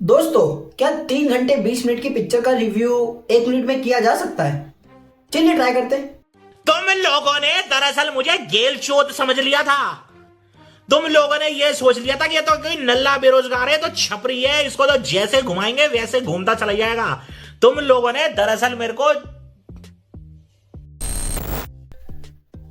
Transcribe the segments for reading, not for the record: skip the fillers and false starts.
दोस्तों, क्या 3 घंटे 20 मिनट की पिक्चर का रिव्यू 1 मिनट में किया जा सकता है? चलिए ट्राई करते हैं। तुम लोगों ने दरअसल मुझे गेल चोद समझ लिया था। तुम लोगों ने ये सोच लिया था कि ये तो कोई नल्ला बेरोजगार है, तो छपरी है, इसको तो जैसे घुमाएंगे वैसे घूमता चला जाएगा। तुम लोगों ने दरअसल मेरे को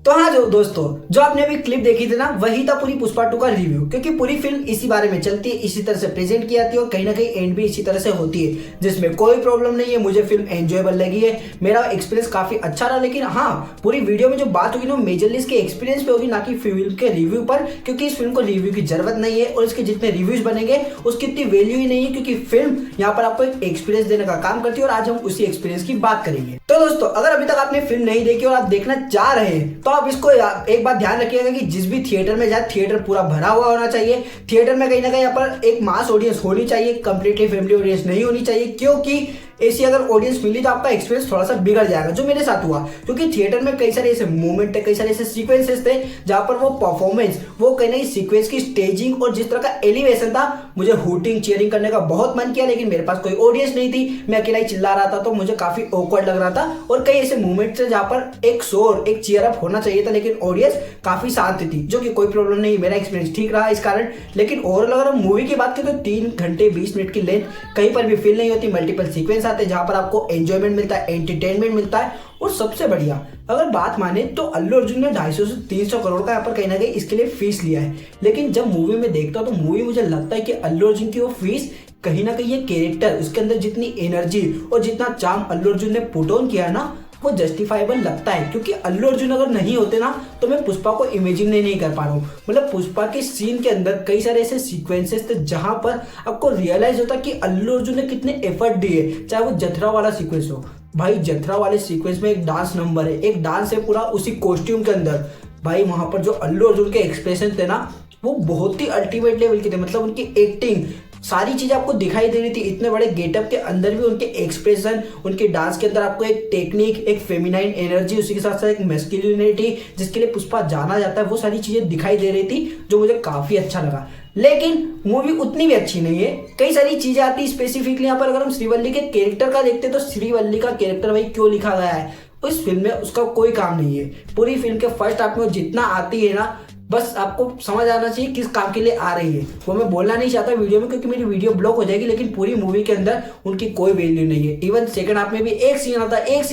तो हाँ जो दोस्तों, जो आपने अभी क्लिप देखी थी ना, वही था पूरी पुष्पा 2 का रिव्यू। क्योंकि पूरी फिल्म इसी बारे में चलती है, इसी तरह से प्रेजेंट की जाती है और कहीं ना कहीं एंड भी इसी तरह से होती है, जिसमें कोई प्रॉब्लम नहीं है। मुझे फिल्म एंजॉयबल लगी है, मेरा एक्सपीरियंस काफी अच्छा रहा। लेकिन हाँ, पूरी वीडियो में जो बात होगी ना, मेजरली इसके एक्सपीरियंस पे होगी, ना कि फिल्म के रिव्यू पर। क्योंकि इस फिल्म को रिव्यू की जरूरत नहीं है और इसके जितने रिव्यूज बनेंगे उसकी इतनी वैल्यू ही नहीं है, क्योंकि फिल्म यहाँ पर आपको एक एक्सपीरियंस देने का काम करती है और आज हम उसी एक्सपीरियंस की बात करेंगे। तो दोस्तों, अगर अभी तक आपने फिल्म नहीं देखी और आप देखना चाह रहे हैं तो आप इसको एक बात ध्यान रखिएगा कि जिस भी थिएटर में जाए, थिएटर पूरा भरा हुआ होना चाहिए। थिएटर में कहीं ना कहीं यहाँ पर एक मास ऑडियंस होनी चाहिए, कंप्लीटली फैमिली ऑडियंस नहीं होनी चाहिए। क्योंकि ऐसी अगर ऑडियंस मिली तो आपका एक्सपीरियंस थोड़ा सा बिगड़ जाएगा, जो मेरे साथ हुआ। क्योंकि थिएटर में कई सारे ऐसे मूवमेंट थे, कई सारे ऐसे सीक्वेंसेस थे जहां पर वो परफॉर्मेंस, वो कहीं ना सीक्वेंस की स्टेजिंग और जिस तरह का एलिवेशन था, मुझे हूटिंग चीयरिंग करने का बहुत मन किया। लेकिन मेरे पास कोई ऑडियंस नहीं थी, मैं अकेला ही चिल्ला रहा था, तो मुझे काफी ऑकवर्ड लग रहा था। और कई ऐसे मूवमेंट थे जहां पर एक शोर, एक चीयर अप होना चाहिए था, लेकिन ऑडियंस काफी शांत थी, जो कि कोई प्रॉब्लम नहीं, मेरा एक्सपीरियंस ठीक रहा इस कारण। लेकिन ओवरऑल अगर हम मूवी की बात करें तो 3 घंटे 20 मिनट की लेंथ कहीं पर भी फील नहीं होती। मल्टीपल सीक्वेंस आते हैं जहां पर आपको एंजॉयमेंट मिलता है, एंटरटेनमेंट मिलता है। और सबसे बढ़िया अगर बात माने तो अल्लू अर्जुन ने 250 से 300 करोड़ का यहाँ पर कहीं ना कहीं इसके लिए फीस लिया है। लेकिन जब मूवी में देखता हूँ तो मूवी मुझे लगता है कि अल्लू अर्जुन की वो फीस कहीं ना कहीं ये कैरेक्टर, उसके अंदर जितनी एनर्जी और जितना चार्म अल्लू अर्जुन ने पुट ऑन किया है ना, वो जस्टिफाइबल लगता है। क्योंकि अल्लू अर्जुन अगर नहीं होते ना तो मैं पुष्पा को इमेजिन नहीं कर पा रहा हूँ। मतलब पुष्पा के सीन के अंदर कई सारे ऐसे सीक्वेंसेस थे जहां पर आपको रियलाइज होता कि अल्लू अर्जुन ने कितने एफर्ट दिए। चाहे वो जथरा वाला सीक्वेंस हो, भाई जथरा वाले सीक्वेंस में एक डांस नंबर है, एक डांस है पूरा उसी कॉस्ट्यूम के अंदर। भाई वहां पर जो अल्लू अर्जुन के एक्सप्रेशन थे ना, वो बहुत ही अल्टीमेट लेवल के थे। मतलब उनकी एक्टिंग, सारी चीजें आपको दिखाई दे रही थी। इतने बड़े गेटअप के अंदर भी उनके एक्सप्रेशन, उनके डांस के अंदर आपको एक टेक्निक, एक फेमिनाइन एनर्जी, उसी के साथ साथ एक मैस्कुलिनिटी जिसके लिए पुष्पा जाना जाता है, वो सारी चीजें दिखाई दे रही थी, जो मुझे काफी अच्छा लगा। लेकिन मूवी उतनी भी अच्छी नहीं है, कई सारी चीजें आती। स्पेसिफिकली यहाँ पर अगर हम श्रीवल्ली के कैरेक्टर का देखते तो श्रीवल्ली का कैरेक्टर भाई क्यों लिखा गया है उस फिल्म में, उसका कोई काम नहीं है। पूरी फिल्म के फर्स्ट हाफ में जितना आती है ना, बस आपको समझ आना चाहिए किस काम के लिए आ रही है। वो मैं बोलना नहीं चाहता वीडियो में, क्योंकि मेरी वीडियो ब्लॉक हो जाएगी। लेकिन पूरी मूवी के अंदर उनकी कोई वैल्यू नहीं है। इवन सेकंड हाफ में भी एक सीन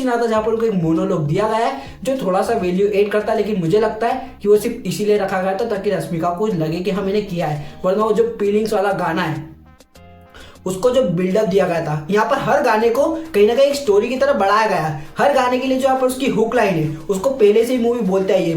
आता जहां पर उनको एक मोनोलॉग दिया गया है जो थोड़ा सा वैल्यू ऐड करता है। लेकिन मुझे लगता है कि वो सिर्फ इसीलिए रखा गया था ताकि रश्मिका को लगे कि हाँ मैंने किया है। वरना वो जो फीलिंग्स वाला गाना है, उसको जो बिल्डअप दिया गया था, यहाँ पर हर गाने को कहीं ना कहीं एक स्टोरी की तरह बढ़ाया गया है। हर गाने के लिए जो यहाँ पर उसकी हुक लाइन है, उसको पहले से ही मूवी बोलते आइए,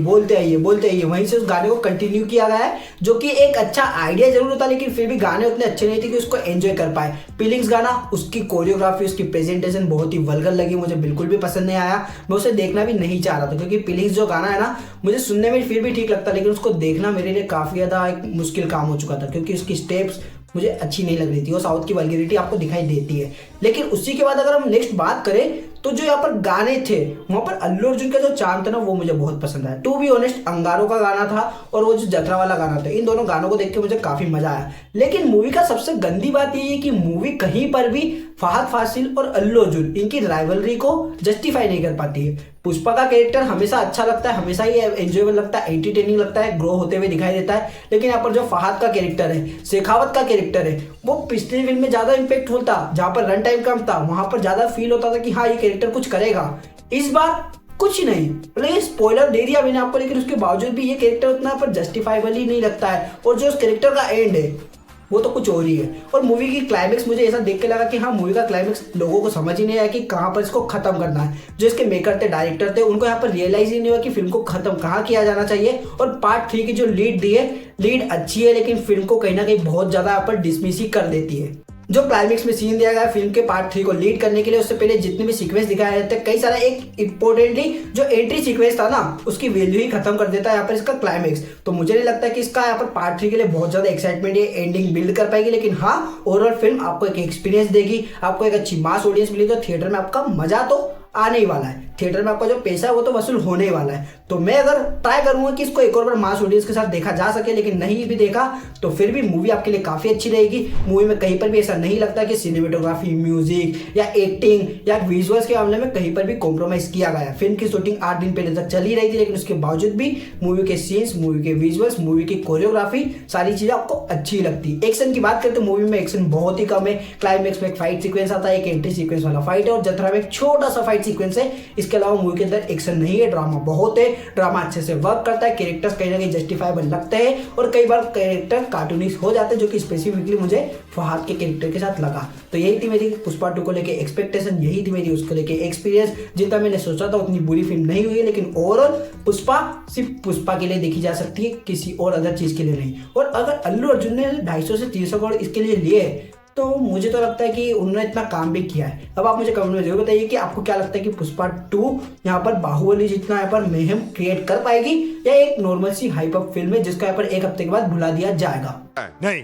वहीं से उस गाने को कंटिन्यू किया गया है, जो कि एक अच्छा आइडिया जरूर था। लेकिन फिर भी गाने उतने अच्छे नहीं थे कि उसको एंजॉय कर पाए। फीलिंग्स गाना, उसकी कोरियोग्राफी, उसकी प्रेजेंटेशन बहुत ही वल्गर लगी, मुझे बिल्कुल भी पसंद नहीं आया। मैं उसे देखना भी नहीं चाह रहा था, क्योंकि फीलिंग्स जो गाना है ना, मुझे सुनने में फिर भी ठीक लगता, लेकिन उसको देखना मेरे लिए काफी ज्यादा एक मुश्किल काम हो चुका था। क्योंकि उसकी स्टेप्स मुझे अच्छी नहीं लग रही थी, वो साउथ की वल्गैरिटी आपको दिखाई देती है। लेकिन उसी के बाद अगर हम नेक्स्ट बात करें तो जो यहाँ पर गाने थे, वहां पर अल्लू अर्जुन का जो चार्म था ना, वो मुझे बहुत पसंद आया। टू बी ऑनेस्ट, अंगारों का गाना था और वो जो जतरा वाला गाना था, इन दोनों गानों को देख के मुझे काफी मजा आया। लेकिन मूवी का सबसे गंदी बात ये है कि मूवी कहीं पर भी फहद फासिल और अल्लू अर्जुन, इनकी राइवलरी को जस्टिफाई नहीं कर पाती है। पुष्पा का कैरेक्टर हमेशा अच्छा लगता है, हमेशा ही एंजॉयबल लगता है, एंटरटेनिंग लगता है, ग्रो होते हुए दिखाई देता है। लेकिन यहाँ पर जो फहद का कैरेक्टर है, शेखावत का कैरेक्टर है, वो पिछली फिल्म में ज्यादा इंपैक्टफुल था। जहां पर रन टाइम कम था, वहां पर ज्यादा फील होता था कि हाँ ये कैरेक्टर कुछ करेगा। इस बार कुछ नहीं, मतलब ये स्पॉइलर दे दिया मैंने आपको, लेकिन उसके बावजूद भी ये कैरेक्टर उतना पर जस्टिफाइबल ही नहीं लगता है। और जो उस कैरेक्टर का एंड है वो तो कुछ और ही है। और मूवी की क्लाइमेक्स मुझे ऐसा देख के लगा कि हाँ, मूवी का क्लाइमेक्स लोगों को समझ ही नहीं आया कि कहाँ पर इसको खत्म करना है। जो इसके मेकर थे, डायरेक्टर थे, उनको यहाँ पर रियलाइज ही नहीं हुआ कि फिल्म को खत्म कहाँ किया जाना चाहिए। और पार्ट 3 की जो लीड दी है, लीड अच्छी है, लेकिन फिल्म को कहीं ना कहीं बहुत ज्यादा यहाँ पर डिसमिस ही कर देती है। जो क्लाइमेक्स में सीन दिया गया है फिल्म के पार्ट 3 को लीड करने के लिए, उससे पहले जितने भी सीक्वेंस दिखाए जाते हैं, कई सारा, एक इंपॉर्टेंटली जो एंट्री सीक्वेंस था ना, उसकी वैल्यू ही खत्म कर देता है यहाँ पर इसका क्लाइमेक्स। तो मुझे नहीं लगता कि इसका यहाँ पर पार्ट 3 के लिए बहुत ज्यादा एक्साइटमेंट, ये एंडिंग बिल्ड कर पाएगी। लेकिन हाँ, ओवरऑल फिल्म आपको एक एक्सपीरियंस देगी, आपको एक अच्छी मास ऑडियंस मिलेगी, तो थिएटर में आपका मजा तो आने ही वाला है। थिएटर में आपका जो पैसा है वो तो वसूल होने ही वाला है। तो मैं अगर ट्राई करूंगा कि इसको एक और बार मास ऑडियंस के साथ देखा जा सके, लेकिन नहीं भी देखा तो फिर भी मूवी आपके लिए काफी अच्छी रहेगी। मूवी में कहीं पर भी ऐसा नहीं लगता कि सिनेमेटोग्राफी, म्यूजिक या एक्टिंग या विजुअल्स के मामले में कहीं पर भी कॉम्प्रोमाइज किया गया। फिल्म की शूटिंग 8 दिन पहले तक चल ही रही थी, लेकिन उसके बावजूद भी मूवी के सीन्स, मूवी के विजुअल्स, मूवी की कोरियोग्राफी, सारी चीजें आपको अच्छी लगती। एक्शन की बात करें तो मूवी में एक्शन बहुत ही कम है। क्लाइमेक्स में एक फाइट सीक्वेंस आता है, एक एंट्री सीक्वेंस वाला फाइट है और जतरा में एक छोटा सा फाइट सीक्वेंस है। इसके अलावा मूवी के अंदर एक्शन नहीं है, ड्रामा बहुत है। ड्रामा अच्छे से वर्क करता है, कैरेक्टर्स कहीं ना कहीं जस्टिफाइबल लगते हैं और कई बार कैरेक्टर कार्टूनिस्ट हो जाते हैं, जो कि स्पेसिफिकली मुझे फहद के कैरेक्टर के साथ लगा। तो यही थी मेरी पुष्पा 2 को लेके एक्सपेक्टेशन, यही थी मेरी उसको लेके एक्सपीरियंस। जितना मैंने सोचा था उतनी बुरी फिल्म नहीं हुई है, लेकिन ओवरऑल पुष्पा सिर्फ पुष्पा के लिए देखी जा सकती है, किसी और अदर चीज के लिए नहीं। और अगर अल्लू अर्जुन ने 250 से 300 करोड़ इसके लिए लिए तो मुझे तो लगता है कि उन्होंने इतना काम भी किया है। अब आप मुझे कमेंट में जरूर बताइए कि आपको क्या लगता है कि पुष्पा 2 यहाँ पर बाहुबली जितना यहाँ पर मेहम क्रिएट कर पाएगी या एक नॉर्मल सी हाइप अप फिल्म है जिसको यहाँ पर एक हफ्ते के बाद भुला दिया जाएगा। नहीं